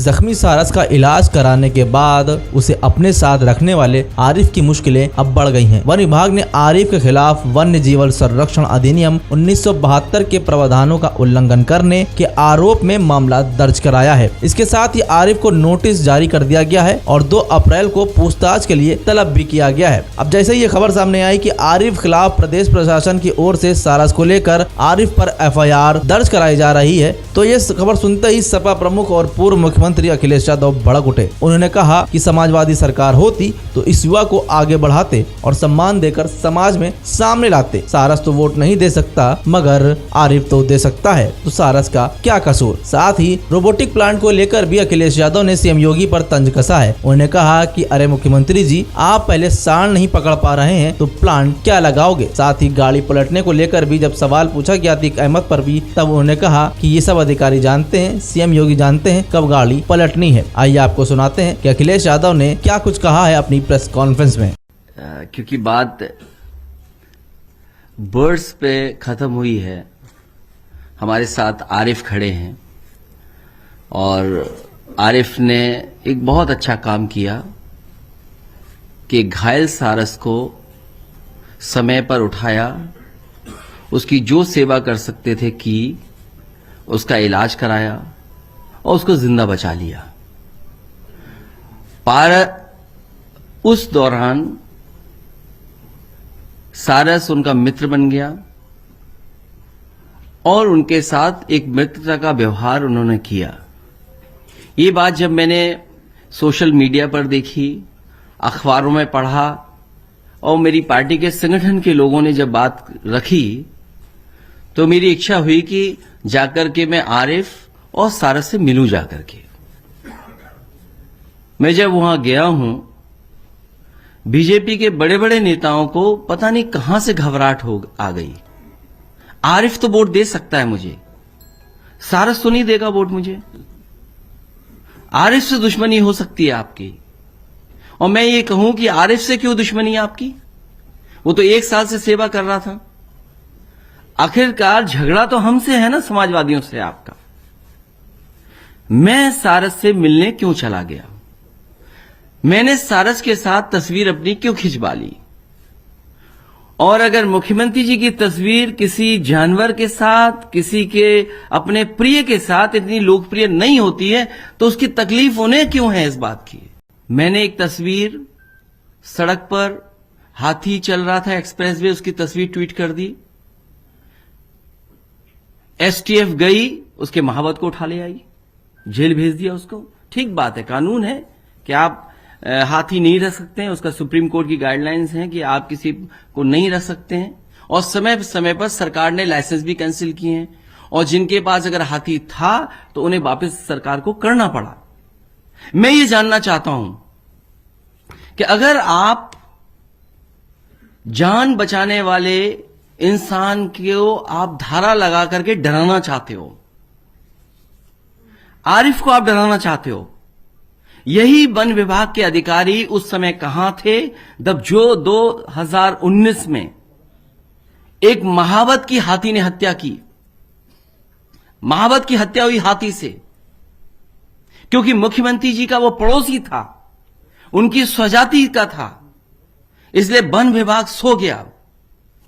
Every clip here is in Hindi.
जख्मी सारस का इलाज कराने के बाद उसे अपने साथ रखने वाले आरिफ की मुश्किलें अब बढ़ गई हैं। वन विभाग ने आरिफ के खिलाफ वन्य जीव संरक्षण अधिनियम 1972 के प्रावधानों का उल्लंघन करने के आरोप में मामला दर्ज कराया है। इसके साथ ही आरिफ को नोटिस जारी कर दिया गया है और 2 अप्रैल को पूछताछ के लिए तलब भी किया गया है। अब जैसे ये खबर सामने आई कि आरिफ खिलाफ प्रदेश प्रशासन की ओर से सारस को लेकर आरिफ पर FIR दर्ज कराई जा रही है, तो ये खबर सुनते ही सपा प्रमुख और पूर्व मुख्यमंत्री अखिलेश यादव भड़क उठे। उन्होंने कहा कि समाजवादी सरकार होती तो इस युवा को आगे बढ़ाते और सम्मान देकर समाज में सामने लाते। सारस तो वोट नहीं दे सकता मगर आरिफ तो दे सकता है, तो सारस का क्या कसूर। साथ ही रोबोटिक प्लांट को लेकर भी अखिलेश यादव ने CM योगी पर तंज कसा है। उन्होंने कहा कि अरे मुख्यमंत्री जी, आप पहले सांड नहीं पकड़ पा रहे हैं तो प्लांट क्या लगाओगे। साथ ही गाड़ी पलटने को लेकर भी जब सवाल पूछा गया अतीक अहमद पर भी, तब उन्होंने कहा कि ये सब अधिकारी जानते हैं, CM योगी जानते हैं कब गाड़ी पलटनी है। आइए आपको सुनाते हैं कि अखिलेश यादव ने क्या कुछ कहा है अपनी प्रेस कॉन्फ्रेंस में। क्योंकि बात बर्ड्स पे खत्म हुई है, हमारे साथ आरिफ खड़े हैं और आरिफ ने एक बहुत अच्छा काम किया कि घायल सारस को समय पर उठाया, उसकी जो सेवा कर सकते थे की, उसका इलाज कराया और उसको जिंदा बचा लिया। पर उस दौरान सारस उनका मित्र बन गया और उनके साथ एक मित्रता का व्यवहार उन्होंने किया। ये बात जब मैंने सोशल मीडिया पर देखी, अखबारों में पढ़ा और मेरी पार्टी के संगठन के लोगों ने जब बात रखी, तो मेरी इच्छा हुई कि जाकर के मैं आरिफ और सारस से मिलूं। जाकर के मैं जब वहां गया हूं, बीजेपी के बड़े बड़े नेताओं को पता नहीं कहां से घबराहट आ गई। आरिफ तो वोट दे सकता है मुझे, सारस तो नहीं देगा वोट मुझे। आरिफ से दुश्मनी हो सकती है आपकी, और मैं ये कहूं कि आरिफ से क्यों दुश्मनी है आपकी? वो तो 1 साल से सेवा कर रहा था। आखिरकार झगड़ा तो हमसे है ना, समाजवादियों से आपका। मैं सारस से मिलने क्यों चला गया? मैंने सारस के साथ तस्वीर अपनी क्यों खिंचवा ली? और अगर मुख्यमंत्री जी की तस्वीर किसी जानवर के साथ, किसी के अपने प्रिय के साथ इतनी लोकप्रिय नहीं होती है, तो उसकी तकलीफ उन्हें क्यों है इस बात की? मैंने एक तस्वीर, सड़क पर हाथी चल रहा था एक्सप्रेस वे, उसकी तस्वीर ट्वीट कर दी। STF गई, उसके महावत को उठा ले आई, जेल भेज दिया उसको। ठीक बात है, कानून है कि आप हाथी नहीं रख सकते हैं, उसका सुप्रीम कोर्ट की गाइडलाइंस हैं कि आप किसी को नहीं रख सकते हैं। और समय समय पर सरकार ने लाइसेंस भी कैंसिल किए हैं, और जिनके पास अगर हाथी था तो उन्हें वापस सरकार को करना पड़ा। मैं ये जानना चाहता हूं कि अगर आप जान बचाने वाले इंसान को आप धारा लगा करके डराना चाहते हो, आरिफ को आप डराना चाहते हो, यही वन विभाग के अधिकारी उस समय कहां थे जब जो 2019 में एक महावत की हाथी ने हत्या की। महावत की हत्या हुई हाथी से, क्योंकि मुख्यमंत्री जी का वो पड़ोसी था, उनकी स्वजाति का था, इसलिए वन विभाग सो गया।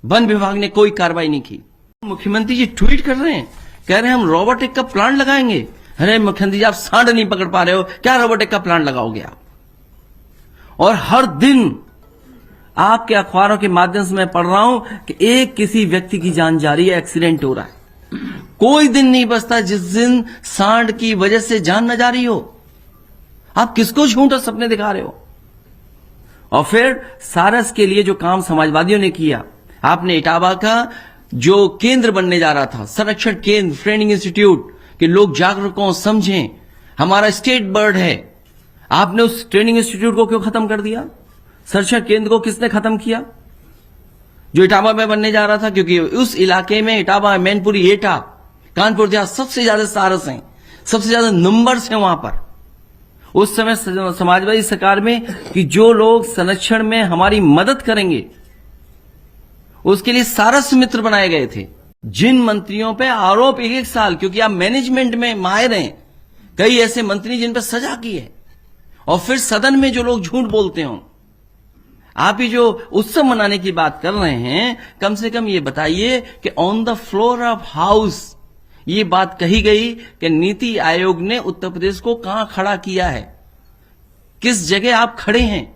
वन विभाग ने कोई कार्रवाई नहीं की। मुख्यमंत्री जी ट्वीट कर रहे हैं, कह रहे हैं हम रोबोटिक का प्लांट लगाएंगे। अरे मुख्यमंत्री जी, आप सांड नहीं पकड़ पा रहे हो, क्या रोबोटिक का प्लांट लगाओगे आप? और हर दिन आपके अखबारों के माध्यम से मैं पढ़ रहा हूं कि एक किसी व्यक्ति की जान जा रही है, एक्सीडेंट हो रहा है। कोई दिन नहीं बचता जिस दिन सांड की वजह से जान न जा रही हो। आप किसको झूठा सपने दिखा रहे हो? और फिर सारस के लिए जो काम समाजवादियों ने किया, आपने इटावा का जो केंद्र बनने जा रहा था, संरक्षण केंद्र, ट्रेनिंग इंस्टीट्यूट, कि लोग जागरूक हों, समझें, हमारा स्टेट बर्ड है, आपने उस ट्रेनिंग इंस्टीट्यूट को क्यों खत्म कर दिया? संरक्षण केंद्र को किसने खत्म किया जो इटावा में बनने जा रहा था? क्योंकि उस इलाके में इटावा, मैनपुरी, एटा, कानपुर जहां सबसे ज्यादा सारस हैं, सबसे ज्यादा नंबर्स हैं वहां पर। उस समय समाजवादी सरकार में कि जो लोग संरक्षण में हमारी मदद करेंगे, उसके लिए सारस मित्र बनाए गए थे। जिन मंत्रियों पे आरोप 1 साल, क्योंकि आप मैनेजमेंट में माहिर हैं, कई ऐसे मंत्री जिन पर सजा की है, और फिर सदन में जो लोग झूठ बोलते हो। आप ही जो उत्सव मनाने की बात कर रहे हैं, कम से कम ये बताइए कि on the floor of house ये बात कही गई कि नीति आयोग ने उत्तर प्रदेश को कहां खड़ा किया है, किस जगह आप खड़े हैं।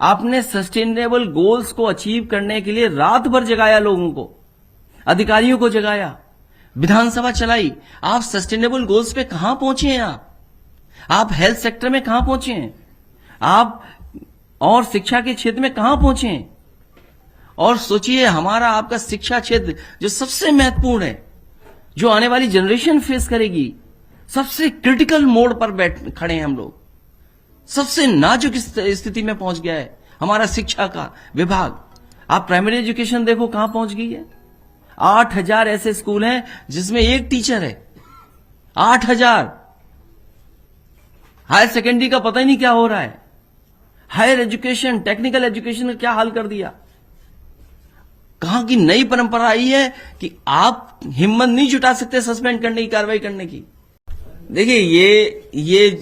आपने सस्टेनेबल गोल्स को अचीव करने के लिए रात भर जगाया, लोगों को, अधिकारियों को जगाया, विधानसभा चलाई। आप सस्टेनेबल गोल्स पे कहां पहुंचे हैं? आप हेल्थ सेक्टर में कहां पहुंचे हैं? आप और शिक्षा के क्षेत्र में कहां पहुंचे हैं? और सोचिए, हमारा आपका शिक्षा क्षेत्र जो सबसे महत्वपूर्ण है, जो आने वाली जनरेशन फेस करेगी, सबसे क्रिटिकल मोड पर खड़े हैं हम लोग। सबसे नाजुक स्थिति में पहुंच गया है हमारा शिक्षा का विभाग। आप प्राइमरी एजुकेशन देखो कहां पहुंच गई है। 8,000 ऐसे स्कूल हैं जिसमें एक टीचर है। 8,000। हायर सेकेंडरी का पता ही नहीं क्या हो रहा है। हायर एजुकेशन, टेक्निकल एजुकेशन का क्या हाल कर दिया। कहां की नई परंपरा आई है कि आप हिम्मत नहीं जुटा सकते सस्पेंड करने की, कार्रवाई करने की। देखिए,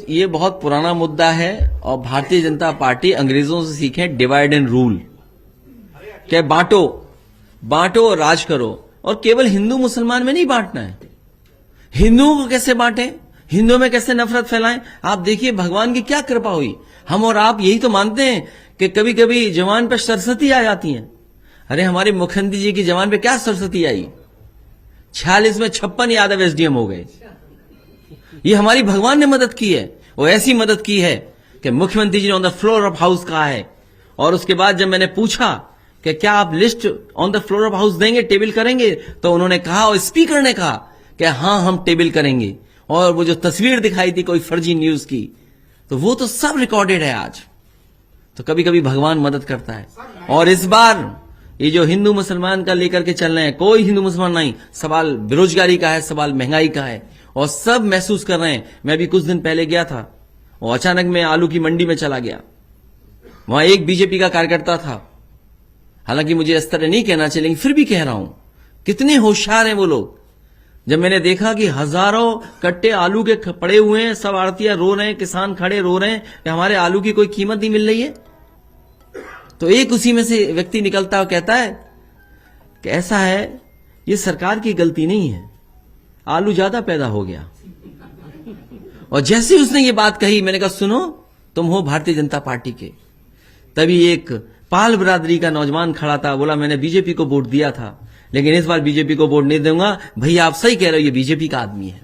ये बहुत पुराना मुद्दा है, और भारतीय जनता पार्टी अंग्रेजों से सीखे डिवाइड एंड रूल, क्या बांटो और राज करो। और केवल हिंदू मुसलमान में नहीं बांटना है। हिंदुओं को कैसे बांटे, हिंदुओं में कैसे नफरत फैलाएं। आप देखिए, भगवान की क्या कृपा हुई। हम और आप यही तो मानते हैं कि कभी कभी जवान पे सरस्वती आ जाती है। अरे हमारे मुख्यमंत्री जी की जवान पे क्या सरस्वती आई। 46 में 56 यादव एसडीएम हो गए। ये हमारी भगवान ने मदद की है। वो ऐसी मदद की है कि मुख्यमंत्री जी ने on the floor of house कहा है। और उसके बाद जब मैंने पूछा कि क्या आप list on the floor of house देंगे, टेबल करेंगे, तो उन्होंने कहा, और स्पीकर ने कहा कि हां हम टेबल करेंगे। और वो जो तस्वीर दिखाई थी कोई फर्जी न्यूज की, तो वो तो सब रिकॉर्डेड है आज। तो कभी कभी भगवान मदद करता है। और इस बार ये जो हिंदू मुसलमान का लेकर के चल रहे हैं, कोई हिंदू मुसलमान नहीं, सवाल बेरोजगारी का है, सवाल महंगाई का है, और सब महसूस कर रहे हैं। मैं भी कुछ दिन पहले गया था और अचानक मैं आलू की मंडी में चला गया। वहां एक बीजेपी का कार्यकर्ता था। हालांकि मुझे इस तरह नहीं कहना चाहिए, लेकिन फिर भी कह रहा हूं, कितने होशियार हैं वो लोग। जब मैंने देखा कि हजारों कट्टे आलू के पड़े हुए हैं, सब आड़तियां रो रहे हैं, किसान खड़े रो रहे हैं कि हमारे आलू की कोई कीमत नहीं मिल रही है, तो एक उसी में से व्यक्ति निकलता है और कहता है कि ऐसा है, ये सरकार की गलती नहीं है, आलू ज्यादा पैदा हो गया। और जैसे उसने ये बात कही, मैंने कहा सुनो, तुम हो भारतीय जनता पार्टी के। तभी एक पाल बिरादरी का नौजवान खड़ा था, बोला मैंने बीजेपी को वोट दिया था, लेकिन इस बार बीजेपी को वोट नहीं दूंगा। भैया आप सही कह रहे हो, ये बीजेपी का आदमी है।